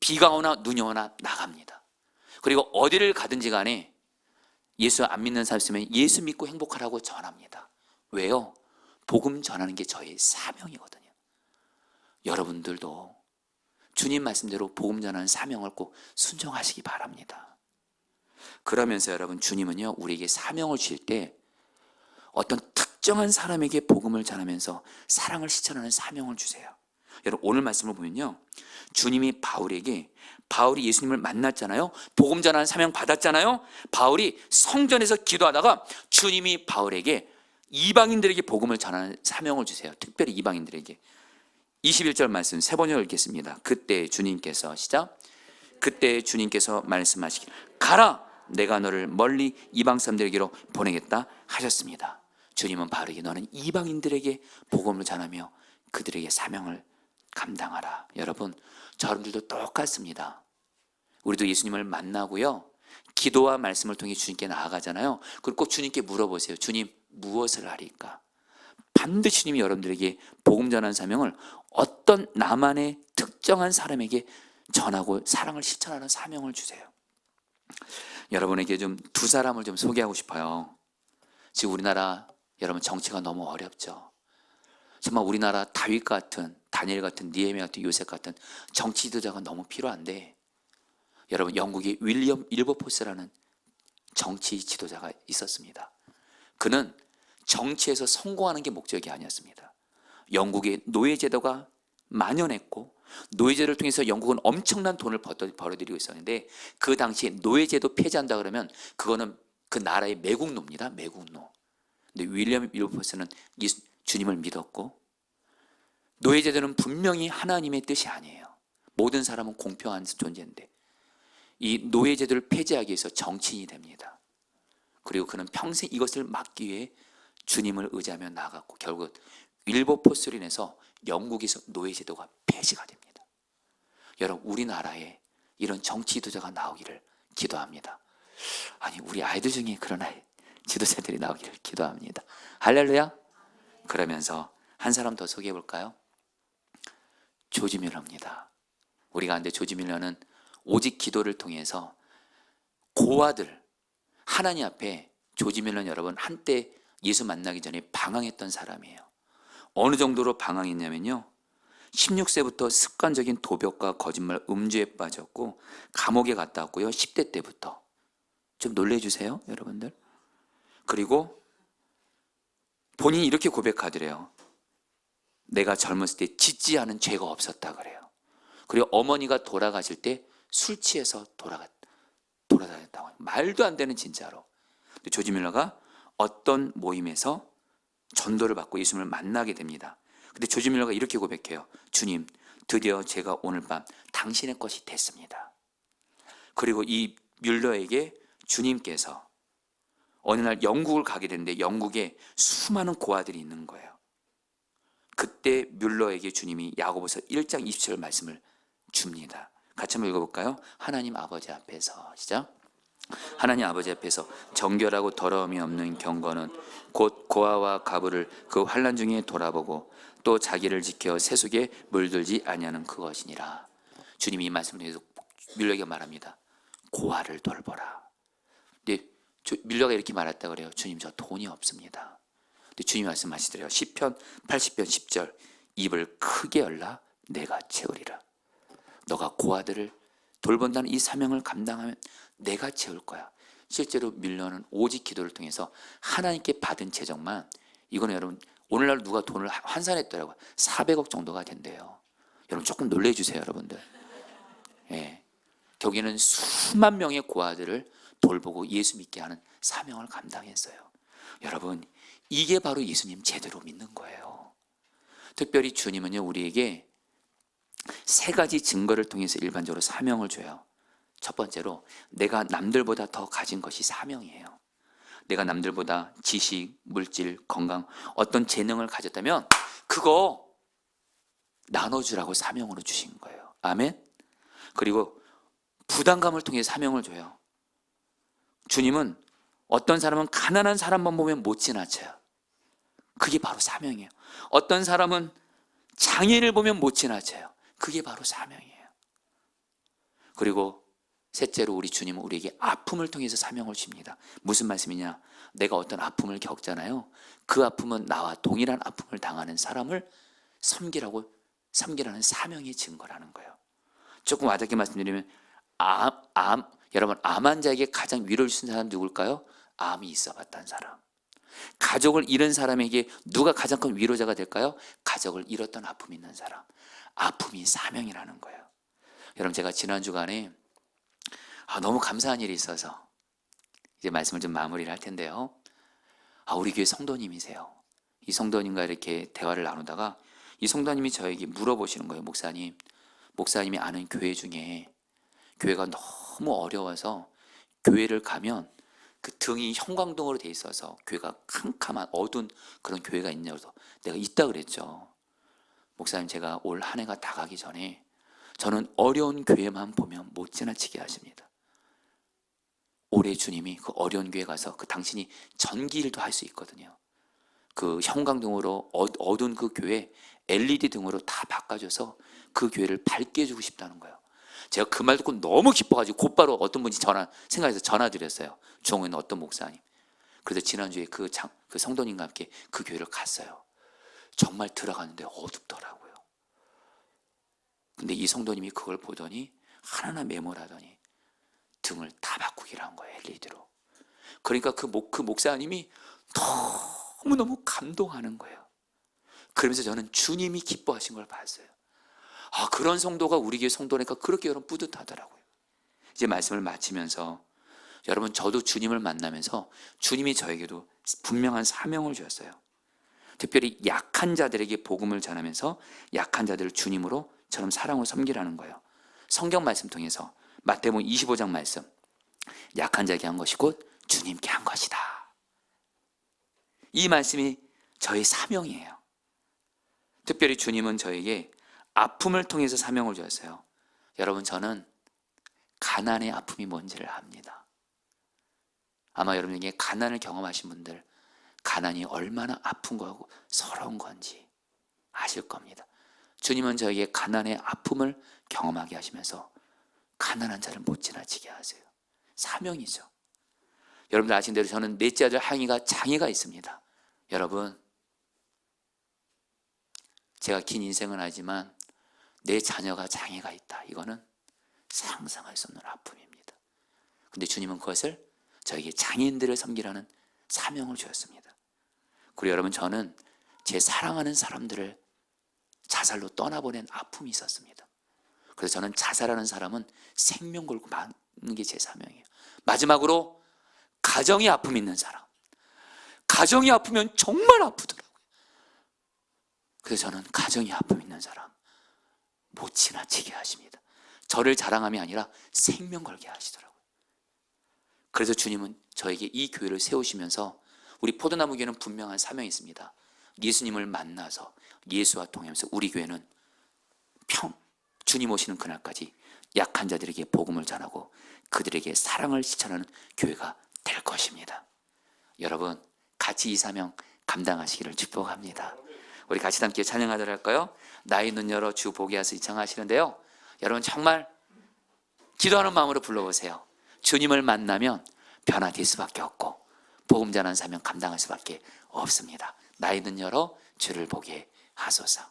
비가 오나 눈이 오나 나갑니다. 그리고 어디를 가든지 간에 예수 안 믿는 사람 있으면 예수 믿고 행복하라고 전합니다. 왜요? 복음 전하는 게 저의 사명이거든요. 여러분들도 주님 말씀대로 복음 전하는 사명을 꼭 순종하시기 바랍니다. 그러면서 여러분, 주님은요, 우리에게 사명을 주실 때 어떤 특정한 사람에게 복음을 전하면서 사랑을 실천하는 사명을 주세요. 여러분 오늘 말씀을 보면요, 주님이 바울이 예수님을 만났잖아요. 복음 전하는 사명 받았잖아요. 바울이 성전에서 기도하다가 주님이 바울에게 이방인들에게 복음을 전하는 사명을 주세요. 특별히 이방인들에게. 21절 말씀 세 번역을 읽겠습니다. 그때 주님께서 말씀하시길 가라, 내가 너를 멀리 이방 사람들에게로 보내겠다 하셨습니다. 주님은 바울에게 너는 이방인들에게 복음을 전하며 그들에게 사명을 감당하라. 여러분 저분들도 똑같습니다. 우리도 예수님을 만나고요, 기도와 말씀을 통해 주님께 나아가잖아요. 그리고 꼭 주님께 물어보세요. 주님 무엇을 하리까? 반드시 주님이 여러분들에게 복음 전하는 사명을 어떤 나만의 특정한 사람에게 전하고 사랑을 실천하는 사명을 주세요. 여러분에게 좀 두 사람을 좀 소개하고 싶어요. 지금 우리나라 여러분 정치가 너무 어렵죠. 정말 우리나라 다윗 같은, 다니엘 같은, 느헤미야 같은, 요셉 같은 정치 지도자가 너무 필요한데, 여러분 영국의 윌리엄 윌버포스라는 정치 지도자가 있었습니다. 그는 정치에서 성공하는 게 목적이 아니었습니다. 영국의 노예제도가 만연했고 노예제도를 통해서 영국은 엄청난 돈을 벌어들이고 있었는데, 그 당시에 노예제도 폐지한다 그러면 그거는 그 나라의 매국노입니다. 매국노. 근데 윌리엄 윌버포스는 주님을 믿었고, 노예제도는 분명히 하나님의 뜻이 아니에요. 모든 사람은 공평한 존재인데 이 노예제도를 폐지하기 위해서 정치인이 됩니다. 그리고 그는 평생 이것을 막기 위해 주님을 의지하며 나아갔고 결국 윌버포스로 인해서 영국에서 노예제도가 폐지가 됩니다. 여러분 우리나라에 이런 정치 지도자가 나오기를 기도합니다. 아니 우리 아이들 중에 그런 지도자들이 나오기를 기도합니다. 할렐루야. 그러면서 한 사람 더 소개해 볼까요? 조지 밀러입니다. 우리가 아는데 조지 밀러는 오직 기도를 통해서 고아들, 하나님 앞에, 조지 밀러는 여러분 한때 예수 만나기 전에 방황했던 사람이에요. 어느 정도로 방황했냐면요, 16세부터 습관적인 도벽과 거짓말, 음주에 빠졌고 감옥에 갔다 왔고요. 10대 때부터. 좀 놀래주세요 여러분들. 그리고 본인이 이렇게 고백하더래요. 내가 젊었을 때 짓지 않은 죄가 없었다 그래요. 그리고 어머니가 돌아가실 때 술 취해서 돌아다녔다고 해요. 말도 안 되는 진짜로. 조지 밀러가 어떤 모임에서 전도를 받고 예수님을 만나게 됩니다. 근데 조지 밀러가 이렇게 고백해요. 주님, 드디어 제가 오늘 밤 당신의 것이 됐습니다. 그리고 이 밀러에게 주님께서 어느 날 영국을 가게 되는데 영국에 수많은 고아들이 있는 거예요. 그때 밀러에게 주님이 야고보서 1장 27절 말씀을 줍니다. 같이 한번 읽어볼까요? 하나님 아버지 앞에서, 시작. 하나님 아버지 앞에서 정결하고 더러움이 없는 경건은 곧 고아와 가부를 그 환난 중에 돌아보고 또 자기를 지켜 세속에 물들지 아니하는 그것이니라. 주님이 이 말씀을 통해서 밀러에게 말합니다. 고아를 돌보라. 근데 밀러가 이렇게 말했다 그래요. 주님 저 돈이 없습니다. 근데 주님이 말씀하시더래요. 시편 80편 10절 입을 크게 열라 내가 채우리라. 너가 고아들을 돌본다는 이 사명을 감당하면 내가 채울 거야. 실제로 밀러는 오직 기도를 통해서 하나님께 받은 재정만, 이거는 여러분 오늘날 누가 돈을 환산했더라고요. 400억 정도가 된대요. 여러분 조금 놀래주세요 여러분들. 예. 거기는 수만 명의 고아들을 돌보고 예수 믿게 하는 사명을 감당했어요. 여러분 이게 바로 예수님 제대로 믿는 거예요. 특별히 주님은요 우리에게 세 가지 증거를 통해서 일반적으로 사명을 줘요. 첫 번째로 내가 남들보다 더 가진 것이 사명이에요. 내가 남들보다 지식, 물질, 건강, 어떤 재능을 가졌다면 그거 나눠주라고 사명으로 주신 거예요. 아멘. 그리고 부담감을 통해 사명을 줘요. 주님은 어떤 사람은 가난한 사람만 보면 못 지나쳐요. 그게 바로 사명이에요. 어떤 사람은 장애인을 보면 못 지나쳐요. 그게 바로 사명이에요. 그리고 셋째로 우리 주님은 우리에게 아픔을 통해서 사명을 줍니다. 무슨 말씀이냐? 내가 어떤 아픔을 겪잖아요. 그 아픔은 나와 동일한 아픔을 당하는 사람을 섬기라는 사명의 증거라는 거예요. 조금 와닿게 말씀드리면 여러분 암 환자에게 가장 위로를 주는 사람 누굴까요? 암이 있어 봤다는 사람. 가족을 잃은 사람에게 누가 가장 큰 위로자가 될까요? 가족을 잃었던 아픔이 있는 사람. 아픔이 사명이라는 거예요. 여러분, 제가 지난 주간에 너무 감사한 일이 있어서 이제 말씀을 좀 마무리를 할 텐데요. 우리 교회 성도님이세요. 이 성도님과 이렇게 대화를 나누다가 이 성도님이 저에게 물어보시는 거예요. 목사님이 아는 교회 중에 교회가 너무 어려워서 교회를 가면 그 등이 형광등으로 돼 있어서 교회가 캄캄한 어두운 그런 교회가 있냐고 해서 내가 있다 그랬죠. 목사님, 제가 올 한 해가 다 가기 전에 저는 어려운 교회만 보면 못 지나치게 하십니다. 올해 주님이 그 어려운 교회 가서 그 당신이 전기일도 할 수 있거든요. 그 형광등으로 어두운 그 교회 LED 등으로 다 바꿔줘서 그 교회를 밝게 해주고 싶다는 거예요. 제가 그 말 듣고 너무 기뻐가지고 곧바로 어떤 분이 생각해서 전화드렸어요. 중원에 있는 어떤 목사님. 그래서 지난주에 그 성도님과 함께 그 교회를 갔어요. 정말 들어갔는데 어둡더라고요. 근데 이 성도님이 그걸 보더니 하나하나 메모를 하더니 등을 다 바꾸기로 한 거예요, LED로. 그러니까 그 목사님이 너무너무 감동하는 거예요. 그러면서 저는 주님이 기뻐하신 걸 봤어요. 그런 성도가 우리 교회 성도니까 그렇게 여러분 뿌듯하더라고요. 이제 말씀을 마치면서 여러분, 저도 주님을 만나면서 주님이 저에게도 분명한 사명을 주었어요. 특별히 약한 자들에게 복음을 전하면서 약한 자들을 주님으로처럼 사랑으로 섬기라는 거예요. 성경 말씀 통해서 마태복음 25장 말씀, 약한 자에게 한 것이 곧 주님께 한 것이다. 이 말씀이 저의 사명이에요. 특별히 주님은 저에게 아픔을 통해서 사명을 주었어요. 여러분, 저는 가난의 아픔이 뭔지를 압니다. 아마 여러분에게 가난을 경험하신 분들, 가난이 얼마나 아픈 거고 서러운 건지 아실 겁니다. 주님은 저에게 가난의 아픔을 경험하게 하시면서 가난한 자를 못 지나치게 하세요. 사명이죠. 여러분들 아시는 대로 저는 넷째 아들 항이가 장애가 있습니다. 여러분, 제가 긴 인생은 하지만 내 자녀가 장애가 있다, 이거는 상상할 수 없는 아픔입니다. 근데 주님은 그것을 저에게 장애인들을 섬기라는 사명을 주었습니다. 그리고 여러분, 저는 제 사랑하는 사람들을 자살로 떠나보낸 아픔이 있었습니다. 그래서 저는 자살하는 사람은 생명 걸고 맞는 게 제 사명이에요. 마지막으로 가정의 아픔이 있는 사람, 가정이 아프면 정말 아프더라고요. 그래서 저는 가정이 아픔 있는 사람 못 지나치게 하십니다. 저를 자랑함이 아니라 생명 걸게 하시더라고요. 그래서 주님은 저에게 이 교회를 세우시면서 우리 포도나무 교회는 분명한 사명이 있습니다. 예수님을 만나서 예수와 동행하면서 우리 교회는 주님 오시는 그날까지 약한 자들에게 복음을 전하고 그들에게 사랑을 실천하는 교회가 될 것입니다. 여러분, 같이 이 사명 감당하시기를 축복합니다. 우리 같이 함께 찬양하도록 할까요? 나의 눈 열어 주 보게 하소서 찬양하시는데요. 여러분, 정말 기도하는 마음으로 불러보세요. 주님을 만나면 변화될 수밖에 없고 복음 전하는 사명 감당할 수밖에 없습니다. 나의 눈 열어 주를 보게 하소서.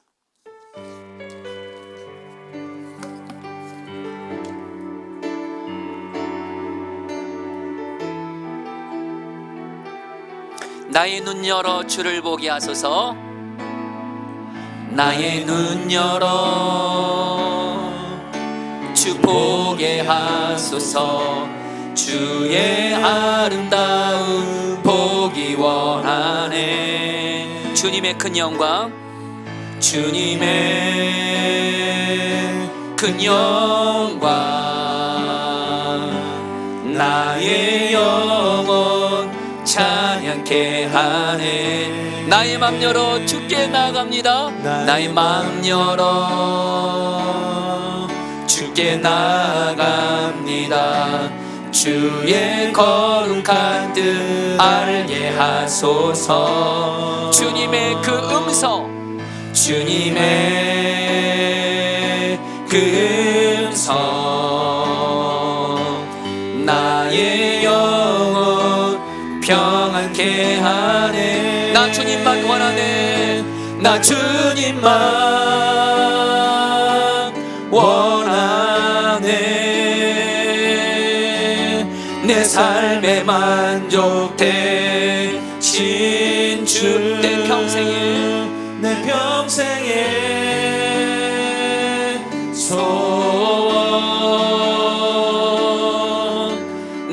나의 눈 열어 주를 보게 하소서. 나의 눈 열어 주 보게 하소서. 주의 아름다움 보기 원하네. 주님의 큰 영광, 주님의 큰 영광, 나의 영혼 찬양케 하네. 나의 맘 열어 주께 나갑니다. 나의 맘 열어 주께 나갑니다. 주의 거룩한 뜻 알게 하소서. 주님의 그 음성, 주님의 그 음성, 나의 영혼 평안케 하네. 나 주님만 원하네. 나 주님만 원하네. 내 삶에 만족되시네. 되신 주 내 평생에 내 평생의 소원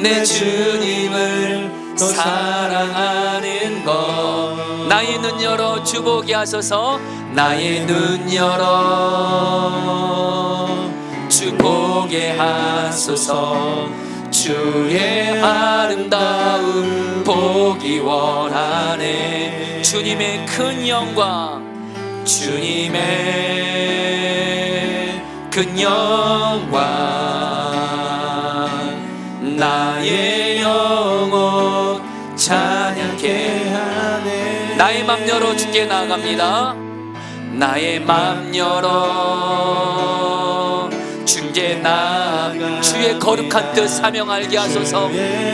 내 주님을 사랑하는 것 나의 눈 열어 주 보게 하소서 나의 눈 열어 주 보게 하소서 주의 아름다움 보기 원하네 주님의 큰 영광 주님의 큰 영광 나의 영혼 찬양케 하네 나의 맘 열어 주께 나아갑니다 나의 맘 열어 주께 나아가 주의 거룩한 뜻 사명 알게 하소서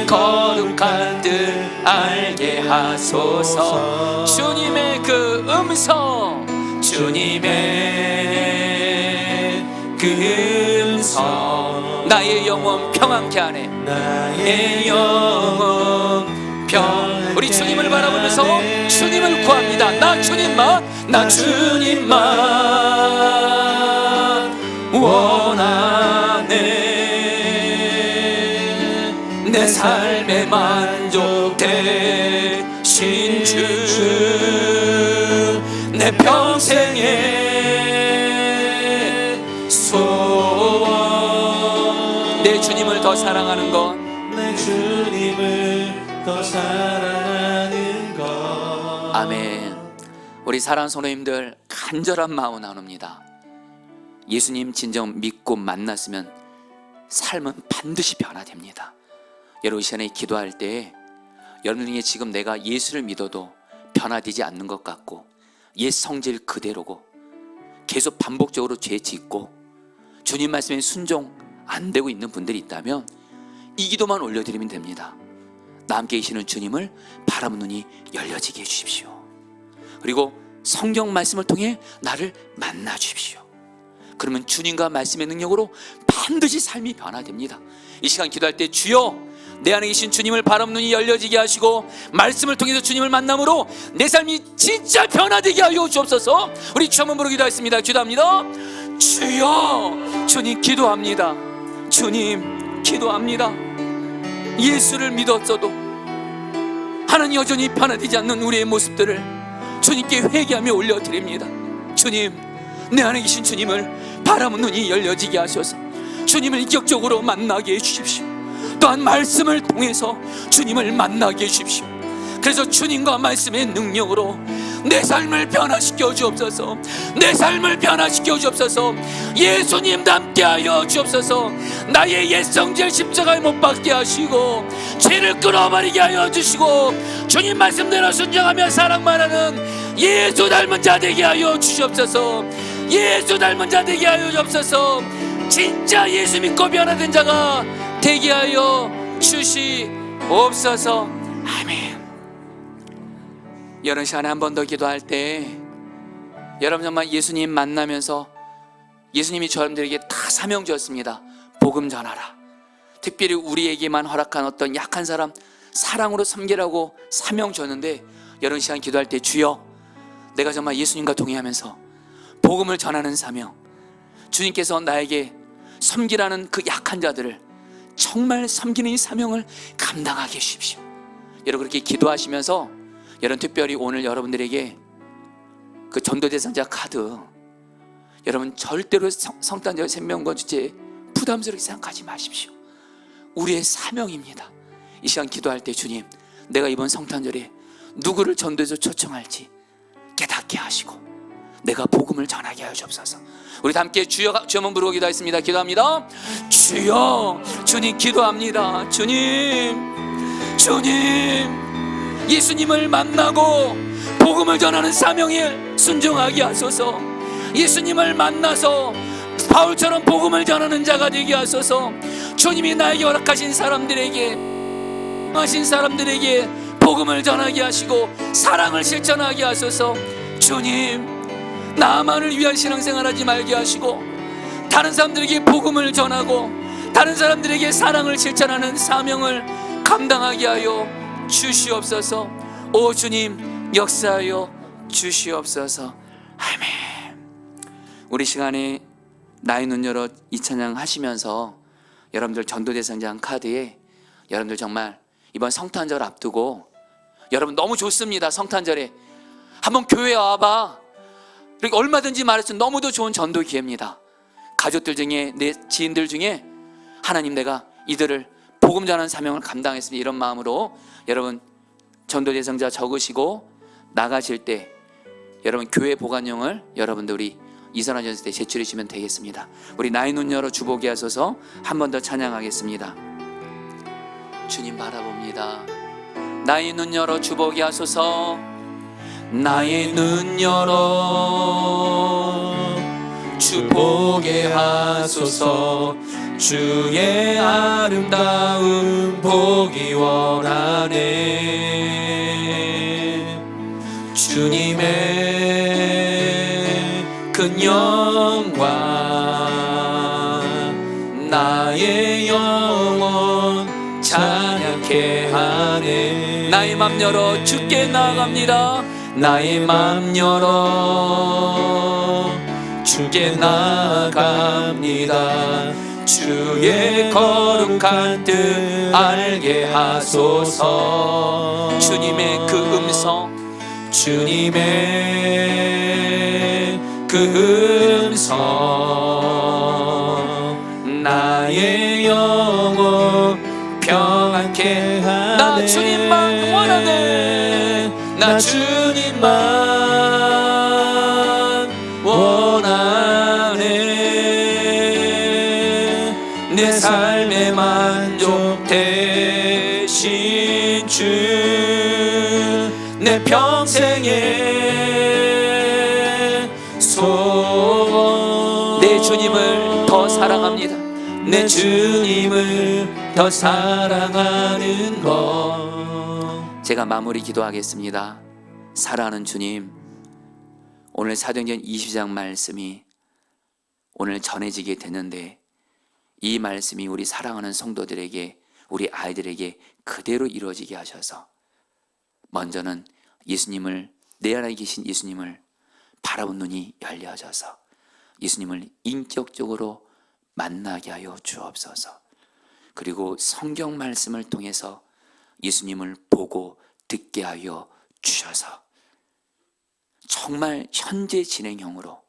거룩한 뜻 알게 하소서 주님의 그 음성 주님의 그 음성 나의 영혼 평안케 하네 나의 영혼 우리 주님을 바라보면서 주님을 구합니다 나 주님만 원하네 내 삶의 만족 되신 주 내 평생의 소원 내 주님을 더 사랑하는 것 내 주님을 더 사랑하는 것 아멘 우리 사랑하는 성도님들 간절한 마음 나눕니다 예수님 진정 믿고 만났으면 삶은 반드시 변화됩니다 여러분 이 시간에 기도할 때 여러분에게 지금 내가 예수를 믿어도 변화되지 않는 것 같고 옛 성질 그대로고 계속 반복적으로 죄 짓고 주님 말씀에 순종 안 되고 있는 분들이 있다면 이 기도만 올려드리면 됩니다 나 함께 계시는 주님을 바라보는 눈이 열려지게 해주십시오 그리고 성경 말씀을 통해 나를 만나 주십시오 그러면 주님과 말씀의 능력으로 반드시 삶이 변화됩니다 이 시간 기도할 때 주여 내 안에 계신 주님을 바라보는 눈이 열려지게 하시고 말씀을 통해서 주님을 만남으로 내 삶이 진짜 변화되게 하여 주옵소서 우리 주 한번 부르기도 하겠습니다 기도합니다 주여 주님 기도합니다 주님 기도합니다 예수를 믿었어도 하나님 여전히 변화되지 않는 우리의 모습들을 주님께 회개하며 올려드립니다 주님 내 안에 계신 주님을 바라보는 눈이 열려지게 하셔서 주님을 인격적으로 만나게 해주십시오 또한 말씀을 통해서 주님을 만나게 해주십시오 그래서 주님과 말씀의 능력으로 내 삶을 변화시켜 주옵소서 내 삶을 변화시켜 주옵소서 예수님 닮게 하여 주옵소서 나의 옛 성질 십자가에 못 박게 하시고 죄를 끊어버리게 하여 주시고 주님 말씀대로 순종하며 사랑만 하는 예수 닮은 자 되게 하여 주시옵소서 예수 닮은 자 되게 하여 주옵소서 진짜 예수 믿고 변화된 자가 되게 하여 주시옵소서 아멘 여러분 시간에 한 번 더 기도할 때 여러분 정말 예수님 만나면서 예수님이 저분들에게 다 사명 주었습니다 복음 전하라 특별히 우리에게만 허락한 어떤 약한 사람 사랑으로 섬기라고 사명 줬는데 여러분 시간 기도할 때 주여 내가 정말 예수님과 동행하면서 복음을 전하는 사명 주님께서 나에게 섬기라는 그 약한 자들을 정말 섬기는 이 사명을 감당하게 해주십시오 여러분 그렇게 기도하시면서 여러분 특별히 오늘 여러분들에게 그 전도 대상자 카드 여러분 절대로 성탄절 생명권 주제에 부담스럽게 생각하지 마십시오 우리의 사명입니다 이 시간 기도할 때 주님 내가 이번 성탄절에 누구를 전도해서 초청할지 깨닫게 하시고 내가 복음을 전하게 하여 주옵소서 우리 다 함께 주여 한번 부르고 기도하겠습니다 기도합니다 주여 주님 기도합니다 주님 예수님을 만나고 복음을 전하는 사명에 순종하게 하소서 예수님을 만나서 바울처럼 복음을 전하는 자가 되게 하소서 주님이 나에게 허락하신 사람들에게 복음을 전하게 하시고 사랑을 실천하게 하소서 주님 나만을 위한 신앙생활하지 말게 하시고 다른 사람들에게 복음을 전하고 다른 사람들에게 사랑을 실천하는 사명을 감당하게 하여 주시옵소서 오 주님 역사하여 주시옵소서. 아멘. 우리 시간에 나의 눈 열어 이 찬양 하시면서 여러분들 전도대상장 카드에 여러분들 정말 이번 성탄절 앞두고 여러분 너무 좋습니다. 성탄절에 한번 교회에 와봐. 그리고 얼마든지 말할 수 있는 너무도 좋은 전도 기회입니다. 가족들 중에 내 지인들 중에 하나님 내가 이들을 복음 전하는 사명을 감당했습니다. 이런 마음으로 여러분 전도 대상자 적으시고 나가실 때 여러분 교회 보관용을 여러분들 우리 이선화 전사에 제출해 주시면 되겠습니다. 우리 나의 눈 열어 주보게 하소서 한 번 더 찬양하겠습니다. 주님 바라봅니다. 나의 눈 열어 주보게 하소서. 나의 눈 열어 주보게 하소서. 주의 아름다움 보기 원하네. 주님의 큰 영광 나의 영혼 찬양케 하네. 나의 맘 열어 주께 나아갑니다. 나의 맘 열어 주께 나아갑니다. 주의 거룩한 뜻 알게 하소서. 주님의 그 음성, 주님의 그 음성 나의 영혼 평안케 하네. 나 주님만 원하네. 나 주님만 원하네. 내 삶의 만족 되신 주 내 평생의 소원. 내 주님을 더 사랑합니다. 내 주님을 더 사랑하는 것. 제가 마무리 기도하겠습니다. 사랑하는 주님, 오늘 사도행전 20장 말씀이 오늘 전해지게 됐는데 이 말씀이 우리 사랑하는 성도들에게, 우리 아이들에게 그대로 이루어지게 하셔서 먼저는 예수님을, 내 안에 계신 예수님을 바라본 눈이 열려져서 예수님을 인격적으로 만나게 하여 주옵소서. 그리고 성경 말씀을 통해서 예수님을 보고 듣게 하여 주셔서 정말 현재 진행형으로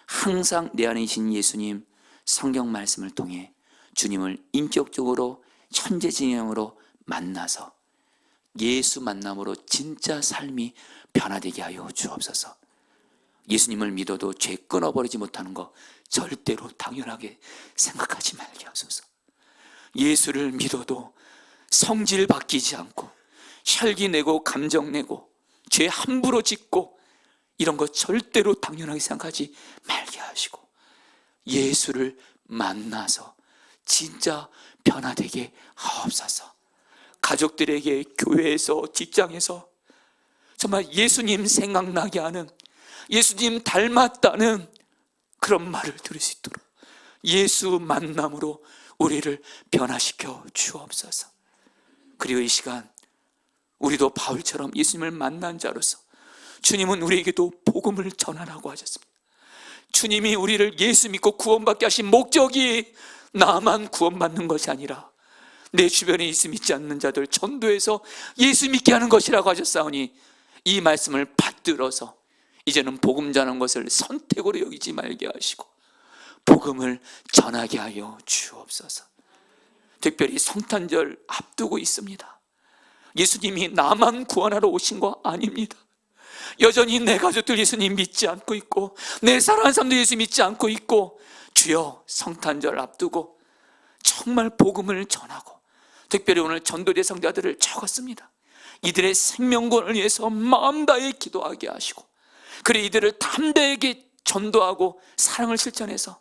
항상 내 안에 계신 예수님 성경 말씀을 통해 주님을 인격적으로 현재 진행형으로 만나서 예수 만남으로 진짜 삶이 변화되게 하여 주옵소서. 예수님을 믿어도 죄 끊어버리지 못하는 거 절대로 당연하게 생각하지 말게 하소서. 예수를 믿어도 성질 바뀌지 않고 혈기 내고 감정 내고 죄 함부로 짓고 이런 거 절대로 당연하게 생각하지 말게 하시고 예수를 만나서 진짜 변화되게 하옵소서. 가족들에게 교회에서 직장에서 정말 예수님 생각나게 하는, 예수님 닮았다는 그런 말을 들을 수 있도록 예수 만남으로 우리를 변화시켜 주옵소서. 그리고 이 시간 우리도 바울처럼 예수님을 만난 자로서 주님은 우리에게도 복음을 전하라고 하셨습니다. 주님이 우리를 예수 믿고 구원받게 하신 목적이 나만 구원받는 것이 아니라 내 주변에 예수 믿지 않는 자들 전도해서 예수 믿게 하는 것이라고 하셨사오니 이 말씀을 받들어서 이제는 복음 전하는 것을 선택으로 여기지 말게 하시고 복음을 전하게 하여 주옵소서. 특별히 성탄절 앞두고 있습니다. 예수님이 나만 구원하러 오신 거 아닙니다. 여전히 내 가족들 예수님 믿지 않고 있고 내 사랑하는 사람도 예수 믿지 않고 있고 주여 성탄절 앞두고 정말 복음을 전하고 특별히 오늘 전도 대상자들을 적었습니다. 이들의 생명권을 위해서 마음 다해 기도하게 하시고 그래 이들을 담대하게 전도하고 사랑을 실천해서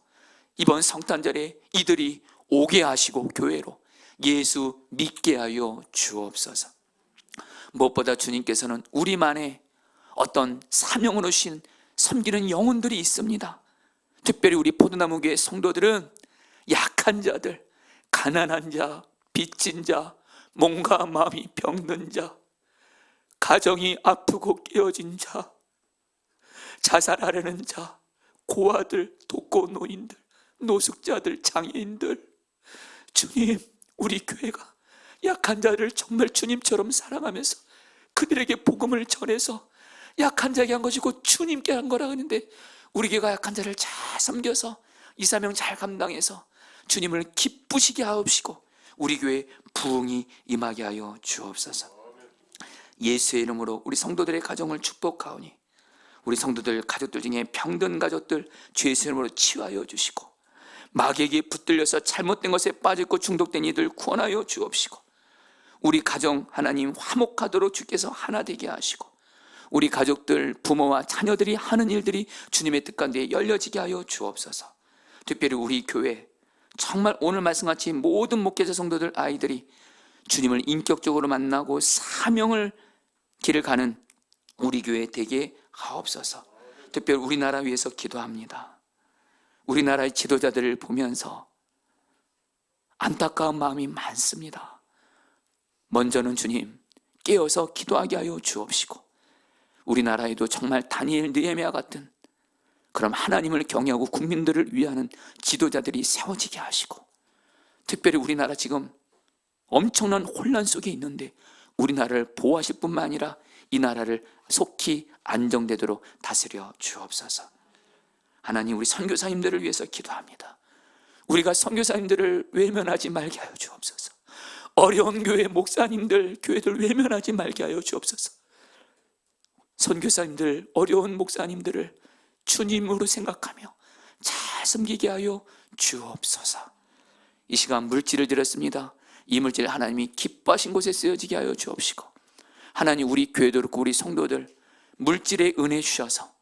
이번 성탄절에 이들이 오게 하시고 교회로 예수 믿게 하여 주옵소서. 무엇보다 주님께서는 우리만의 어떤 사명으로 신 섬기는 영혼들이 있습니다. 특별히 우리 포도나무교회 성도들은 약한 자들, 가난한 자, 빚진 자, 몸과 마음이 병든 자, 가정이 아프고 깨어진 자, 자살하려는 자, 고아들, 독거노인들, 노숙자들, 장애인들, 주님, 우리 교회가 약한 자를 정말 주님처럼 사랑하면서 그들에게 복음을 전해서 약한 자에게 한 것이고 주님께 한 거라 하는데, 우리 교회가 약한 자를 잘 섬겨서 이사명 잘 감당해서 주님을 기쁘시게 하옵시고 우리 교회에 부흥이 임하게 하여 주옵소서. 예수의 이름으로 우리 성도들의 가정을 축복하오니 우리 성도들 가족들 중에 병든 가족들 주 예수의 이름으로 치유하여 주시고, 마귀에게 붙들려서 잘못된 것에 빠졌고 중독된 이들 구원하여 주옵시고, 우리 가정 하나님 화목하도록 주께서 하나 되게 하시고, 우리 가족들 부모와 자녀들이 하는 일들이 주님의 뜻 가운데 열려지게 하여 주옵소서. 특별히 우리 교회 정말 오늘 말씀같이 모든 목회자 성도들 아이들이 주님을 인격적으로 만나고 사명을 길을 가는 우리 교회 되게 하옵소서. 특별히 우리나라 위해서 기도합니다. 우리나라의 지도자들을 보면서 안타까운 마음이 많습니다. 먼저는 주님 깨어서 기도하게 하여 주옵시고, 우리나라에도 정말 다니엘 느헤미야 같은 그럼 하나님을 경외하고 국민들을 위하는 지도자들이 세워지게 하시고, 특별히 우리나라 지금 엄청난 혼란 속에 있는데 우리나라를 보호하실 뿐만 아니라 이 나라를 속히 안정되도록 다스려 주옵소서. 하나님, 우리 선교사님들을 위해서 기도합니다. 우리가 선교사님들을 외면하지 말게 하여 주옵소서. 어려운 교회 목사님들, 교회들 외면하지 말게 하여 주옵소서. 선교사님들, 어려운 목사님들을 주님으로 생각하며 잘 섬기게 하여 주옵소서. 이 시간 물질을 드렸습니다. 이 물질 하나님이 기뻐하신 곳에 쓰여지게 하여 주옵시고, 하나님 우리 교회도 그렇고 우리 성도들 물질의 은혜 주셔서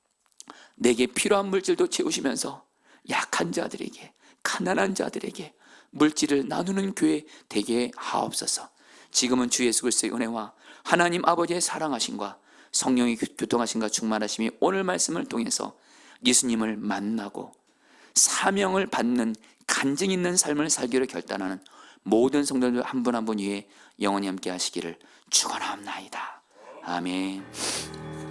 내게 필요한 물질도 채우시면서 약한 자들에게, 가난한 자들에게 물질을 나누는 교회 되게 하옵소서. 지금은 주 예수 그리스도의 은혜와 하나님 아버지의 사랑하심과 성령의 교통하심과 충만하심이 오늘 말씀을 통해서 예수님을 만나고 사명을 받는 간증 있는 삶을 살기로 결단하는 모든 성도들 한 분 한 분 위에 영원히 함께 하시기를 축원하옵나이다. 아멘.